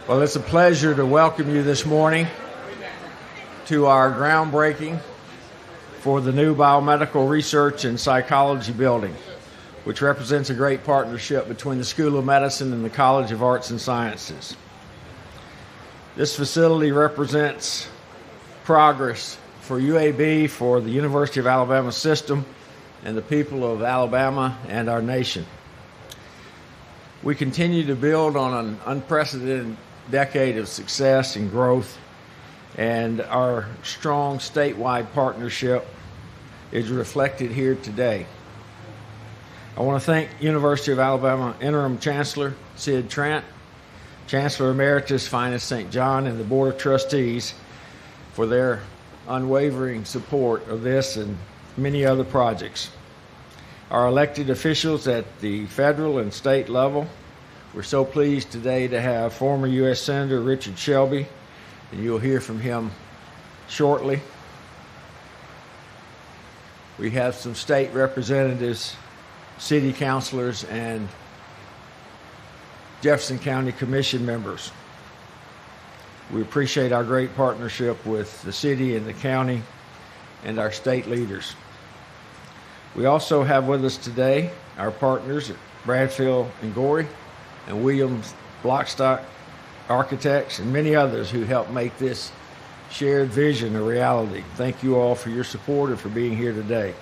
Well, it's a pleasure to welcome you this morning to our groundbreaking for the new Biomedical Research and Psychology building, which represents a great partnership between the School of Medicine and the College of Arts and Sciences. This facility represents progress for UAB, for the University of Alabama system, and the people of Alabama and our nation. We continue to build on an unprecedented decade of success and growth, and our strong statewide partnership is reflected here today. I want to thank University of Alabama Interim Chancellor Sid Trent, Chancellor Emeritus Finus St. John, and the Board of Trustees for their unwavering support of this and many other projects. Our elected officials at the federal and state level, we're so pleased today to have former U.S. Senator Richard Shelby, and you'll hear from him shortly. We have some state representatives, city councilors, and Jefferson County Commission members. We appreciate our great partnership with the city and the county and our state leaders. We also have with us today our partners at Bradfield and Gorey and Williams Blockstock Architects and many others who helped make this shared vision a reality. Thank you all for your support and for being here today.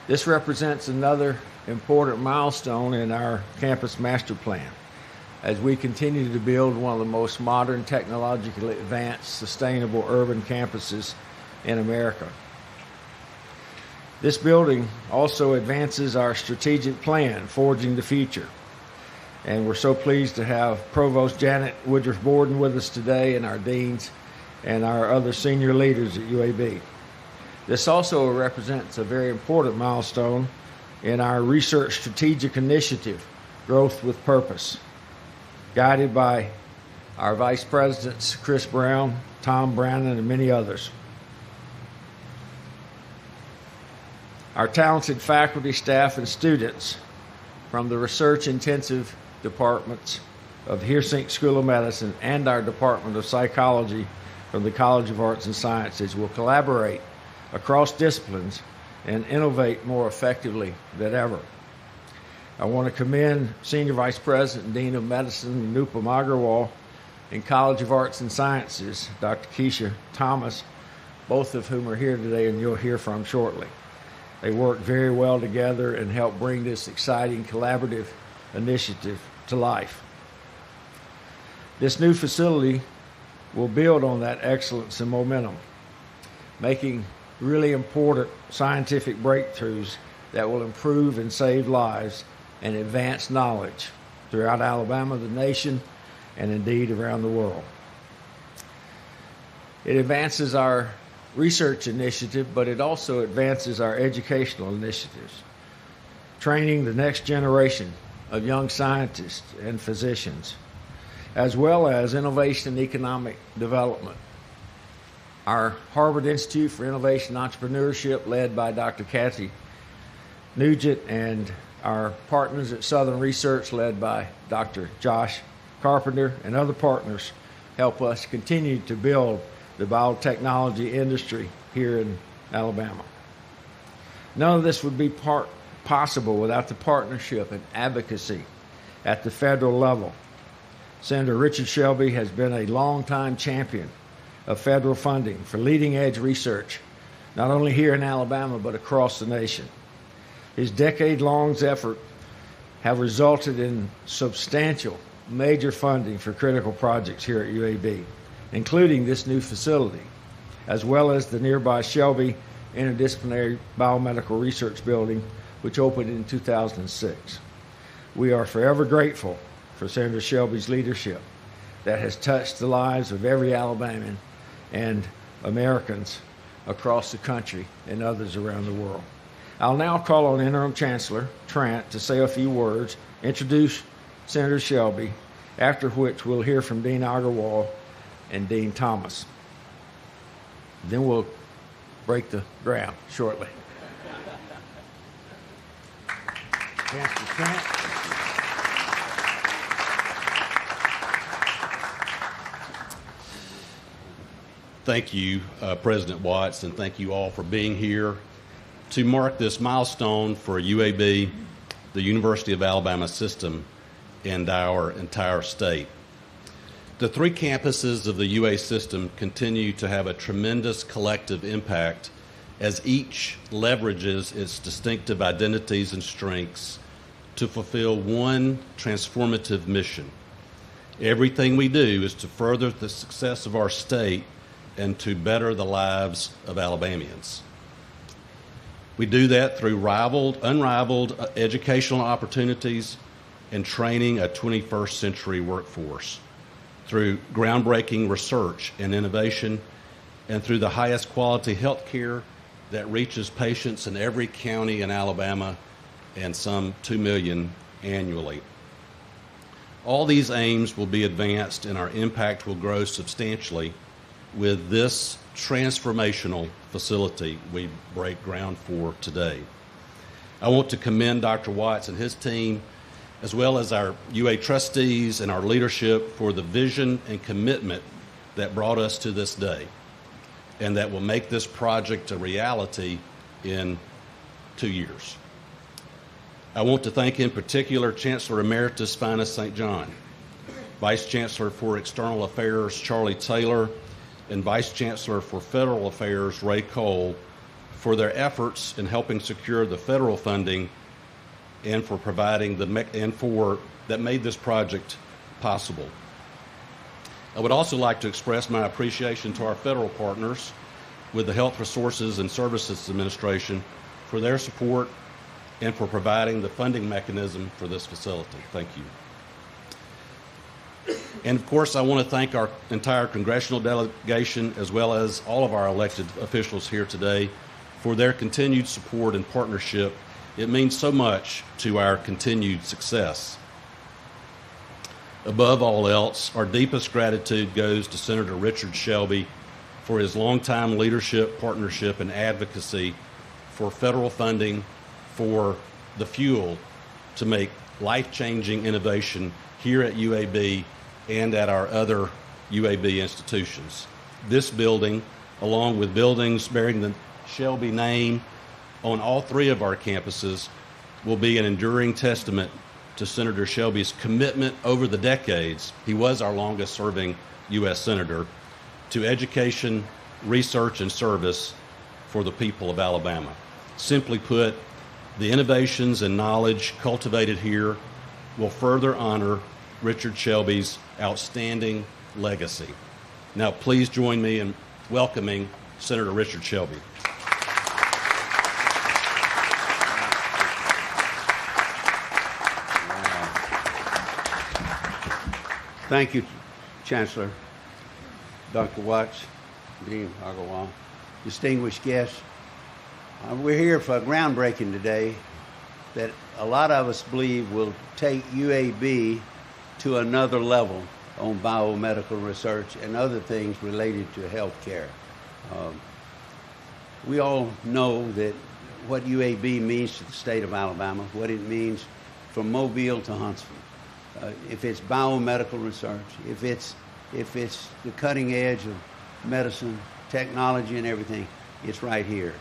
This represents another important milestone in our campus master plan as we continue to build one of the most modern, technologically advanced, sustainable urban campuses in America. This building also advances our strategic plan, Forging the Future. And we're so pleased to have Provost Janet Woodruff Borden with us today, and our deans and our other senior leaders at UAB. This also represents a very important milestone in our research strategic initiative, Growth with Purpose, guided by our Vice Presidents, Chris Brown, Tom Brannon, and many others. Our talented faculty, staff, and students from the research-intensive departments of the Heersink School of Medicine and our Department of Psychology from the College of Arts and Sciences will collaborate across disciplines and innovate more effectively than ever. I want to commend Senior Vice President and Dean of Medicine, Nupam Agarwal, and College of Arts and Sciences, Dr. Keisha Thomas, both of whom are here today and you'll hear from shortly. They work very well together and help bring this exciting collaborative initiative to life. This new facility will build on that excellence and momentum, making really important scientific breakthroughs that will improve and save lives and advance knowledge throughout Alabama, the nation, and indeed around the world. It advances our research initiative, but it also advances our educational initiatives, training the next generation of young scientists and physicians, as well as innovation and economic development. Our Harvard Institute for Innovation and Entrepreneurship, led by Dr. Kathy Nugent, and our partners at Southern Research, led by Dr. Josh Carpenter, and other partners, help us continue to build the biotechnology industry here in Alabama. None of this would be possible without the partnership and advocacy at the federal level. Senator Richard Shelby has been a longtime champion of federal funding for leading-edge research, not only here in Alabama, but across the nation. His decade-long effort have resulted in substantial major funding for critical projects here at UAB, including this new facility, as well as the nearby Shelby Interdisciplinary Biomedical Research Building, which opened in 2006. We are forever grateful for Senator Shelby's leadership that has touched the lives of every Alabamian and Americans across the country and others around the world. I'll now call on Interim Chancellor Trent to say a few words, introduce Senator Shelby, after which we'll hear from Dean Agarwal and Dean Thomas. Then we'll break the ground shortly. Chancellor Trent. Thank you, President Watts, and thank you all for being here to mark this milestone for UAB, the University of Alabama system, and our entire state. The three campuses of the UA system continue to have a tremendous collective impact as each leverages its distinctive identities and strengths to fulfill one transformative mission. Everything we do is to further the success of our state and to better the lives of Alabamians. We do that through unrivaled educational opportunities and training a 21st century workforce, through groundbreaking research and innovation, and through the highest quality health care that reaches patients in every county in Alabama and some 2 million annually. All these aims will be advanced and our impact will grow substantially with this transformational facility we break ground for today. I want to commend Dr. Watts and his team, as well as our UA trustees and our leadership, for the vision and commitment that brought us to this day and that will make this project a reality in 2 years. I want to thank in particular Chancellor Emeritus Finus St. John, Vice Chancellor for External Affairs Charlie Taylor, and Vice Chancellor for Federal Affairs Ray Cole for their efforts in helping secure the federal funding and for providing that made this project possible. I would also like to express my appreciation to our federal partners with the Health Resources and Services Administration for their support and for providing the funding mechanism for this facility. Thank you. And of course, I want to thank our entire congressional delegation as well as all of our elected officials here today for their continued support and partnership. It means so much to our continued success. Above all else, our deepest gratitude goes to Senator Richard Shelby for his longtime leadership, partnership, and advocacy for federal funding for the fuel to make life-changing innovation here at UAB and at our other UAB institutions. This building, along with buildings bearing the Shelby name on all three of our campuses, will be an enduring testament to Senator Shelby's commitment over the decades. He was our longest serving U.S. Senator to education, research, and service for the people of Alabama. Simply put, the innovations and knowledge cultivated here will further honor Richard Shelby's outstanding legacy. Now, please join me in welcoming Senator Richard Shelby. Thank you, Chancellor, Dr. Watts, Dean Agarwal, distinguished guests. We're here for a groundbreaking today that a lot of us believe will take UAB to another level on biomedical research and other things related to health care. We all know that what UAB means to the state of Alabama, what it means from Mobile to Huntsville. If it's biomedical research, if it's the cutting edge of medicine, technology, and everything, it's right here.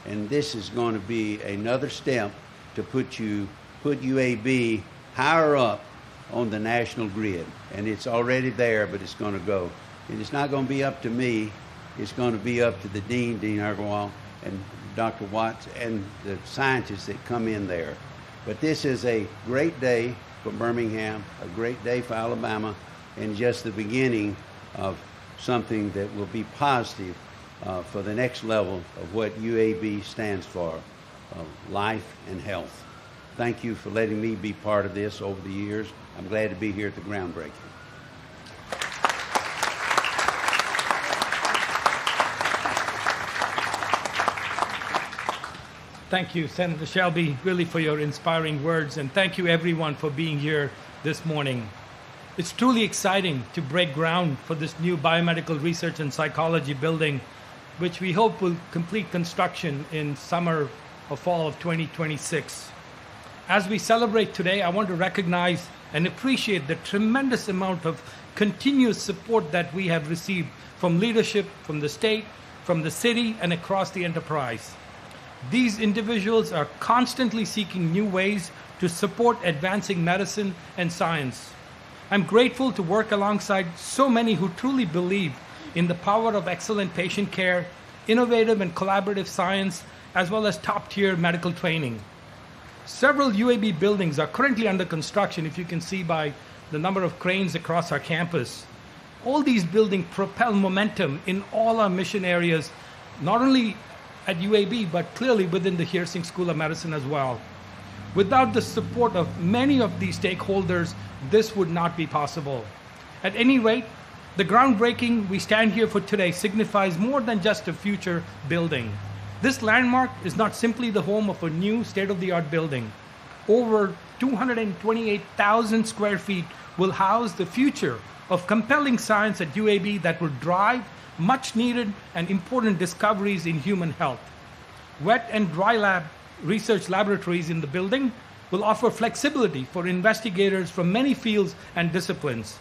And this is going to be another step to put UAB higher up on the national grid. And it's already there, but it's going to go. And it's not going to be up to me. It's going to be up to the Dean Agarwal, and Dr. Watts, and the scientists that come in there. But this is a great day for Birmingham, a great day for Alabama, and just the beginning of something that will be positive for the next level of what UAB stands for, life and health. Thank you for letting me be part of this over the years. I'm glad to be here at the groundbreaking. Thank you, Senator Shelby, really for your inspiring words, and thank you everyone for being here this morning. It's truly exciting to break ground for this new biomedical research and psychology building, which we hope will complete construction in summer or fall of 2026. As we celebrate today, I want to recognize and appreciate the tremendous amount of continuous support that we have received from leadership, from the state, from the city, and across the enterprise. These individuals are constantly seeking new ways to support advancing medicine and science. I'm grateful to work alongside so many who truly believe in the power of excellent patient care, innovative and collaborative science, as well as top-tier medical training. Several UAB buildings are currently under construction, if you can see by the number of cranes across our campus. All these buildings propel momentum in all our mission areas, not only at UAB, but clearly within the Heersing School of Medicine as well. Without the support of many of these stakeholders, this would not be possible. At any rate, the groundbreaking we stand here for today signifies more than just a future building. This landmark is not simply the home of a new state-of-the-art building. Over 228,000 square feet will house the future of compelling science at UAB that will drive much needed and important discoveries in human health. Wet and dry lab research laboratories in the building will offer flexibility for investigators from many fields and disciplines.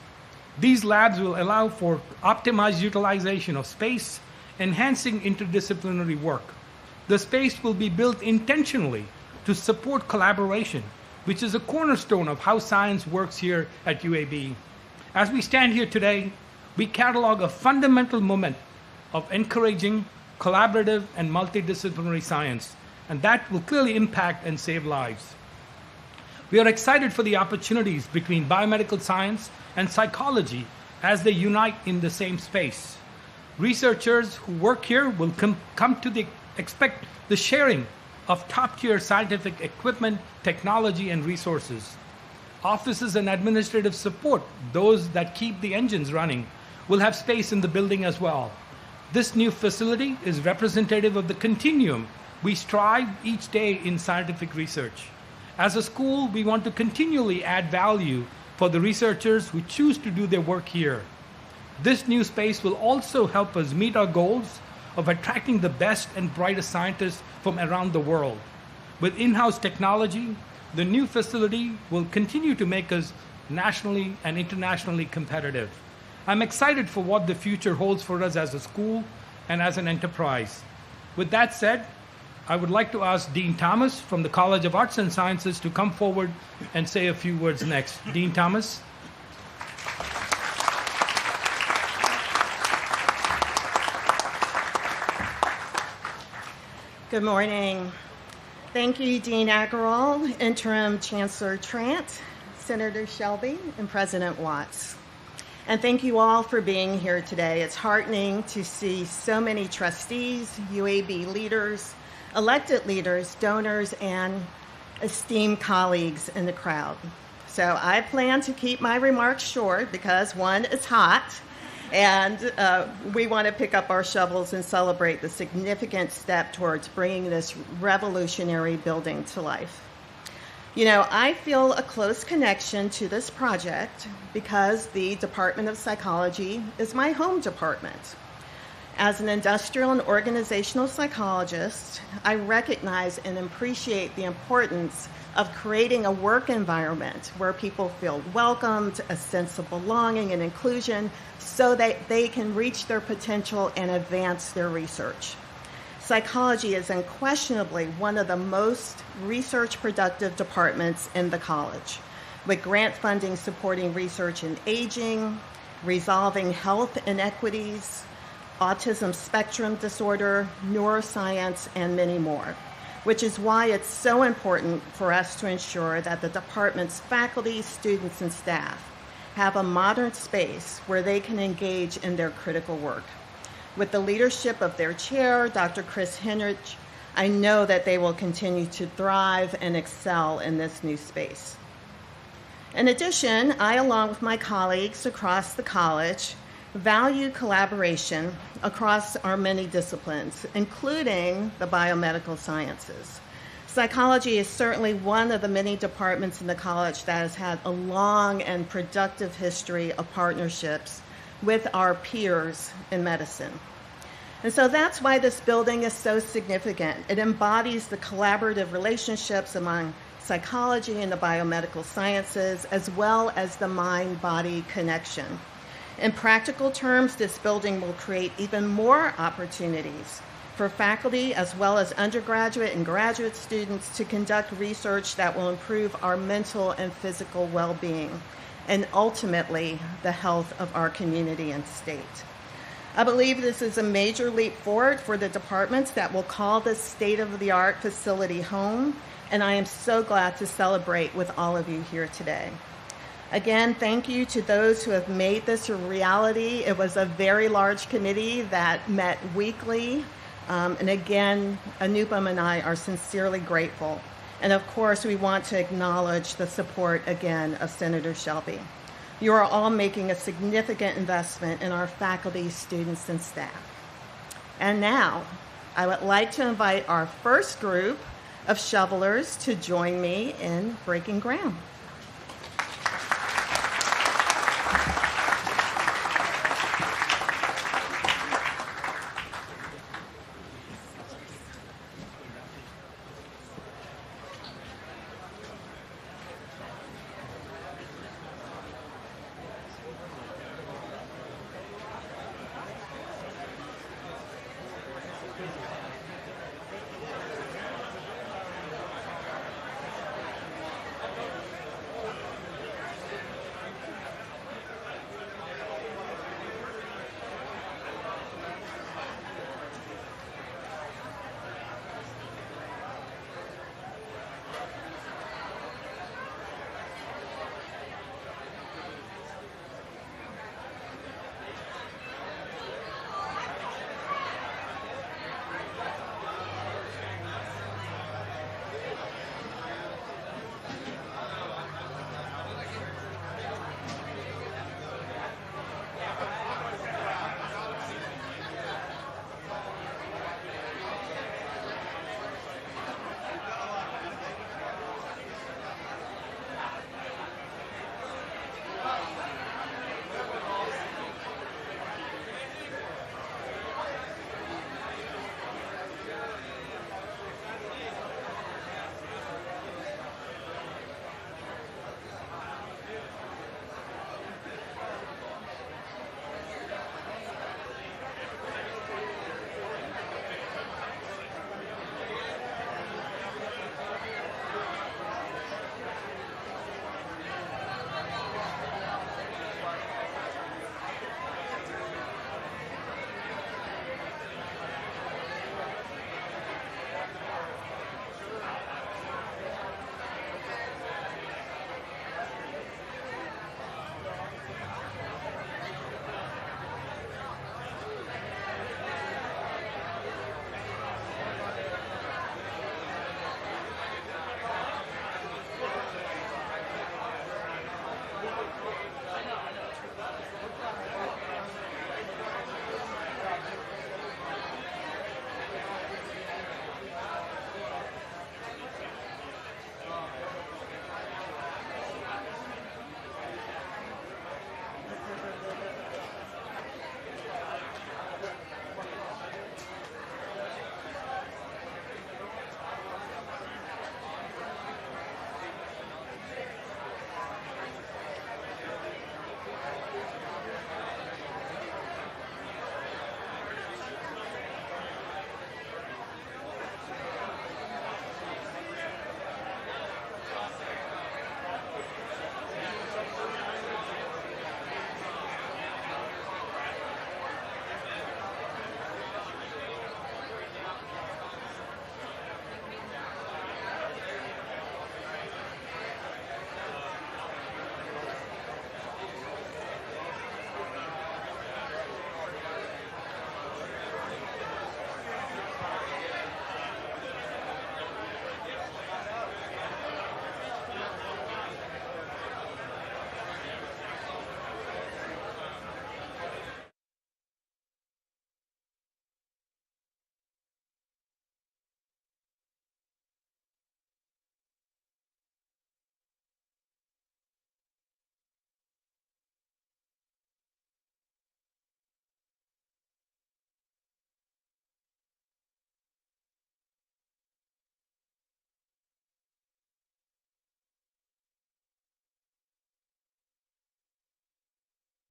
These labs will allow for optimized utilization of space, enhancing interdisciplinary work. The space will be built intentionally to support collaboration, which is a cornerstone of how science works here at UAB. As we stand here today, we catalog a fundamental moment of encouraging collaborative and multidisciplinary science, and that will clearly impact and save lives. We are excited for the opportunities between biomedical science and psychology as they unite in the same space. Researchers who work here will come to expect the sharing of top-tier scientific equipment, technology, and resources. Offices and administrative support, those that keep the engines running, will have space in the building as well. This new facility is representative of the continuum we strive each day in scientific research. As a school, we want to continually add value for the researchers who choose to do their work here. This new space will also help us meet our goals of attracting the best and brightest scientists from around the world. With in-house technology, the new facility will continue to make us nationally and internationally competitive. I'm excited for what the future holds for us as a school and as an enterprise. With that said, I would like to ask Dean Thomas from the College of Arts and Sciences to come forward and say a few words next. Dean Thomas. Good morning. Thank you, Dean Agarwal, Interim Chancellor Trant, Senator Shelby, and President Watts. And thank you all for being here today. It's heartening to see so many trustees, UAB leaders, elected leaders, donors, and esteemed colleagues in the crowd. So I plan to keep my remarks short because, one, it's hot, and we want to pick up our shovels and celebrate the significant step towards bringing this revolutionary building to life. You know, I feel a close connection to this project because the Department of Psychology is my home department. As an industrial and organizational psychologist, I recognize and appreciate the importance of creating a work environment where people feel welcomed, a sense of belonging and inclusion, so that they can reach their potential and advance their research. Psychology is unquestionably one of the most research-productive departments in the college, with grant funding supporting research in aging, resolving health inequities, autism spectrum disorder, neuroscience, and many more, which is why it's so important for us to ensure that the department's faculty, students, and staff have a modern space where they can engage in their critical work. With the leadership of their chair, Dr. Chris Henrich, I know that they will continue to thrive and excel in this new space. In addition, I, along with my colleagues across the college, value collaboration across our many disciplines, including the biomedical sciences. Psychology is certainly one of the many departments in the college that has had a long and productive history of partnerships with our peers in medicine. And so that's why this building is so significant. It embodies the collaborative relationships among psychology and the biomedical sciences, as well as the mind-body connection. In practical terms, this building will create even more opportunities for faculty as well as undergraduate and graduate students to conduct research that will improve our mental and physical well-being and ultimately the health of our community and state. I believe this is a major leap forward for the departments that will call this state-of-the-art facility home, and I am so glad to celebrate with all of you here today. Again, thank you to those who have made this a reality. It was a very large committee that met weekly. And again, Anupam and I are sincerely grateful. And of course, we want to acknowledge the support again of Senator Shelby. You are all making a significant investment in our faculty, students, and staff. And now, I would like to invite our first group of shovelers to join me in breaking ground.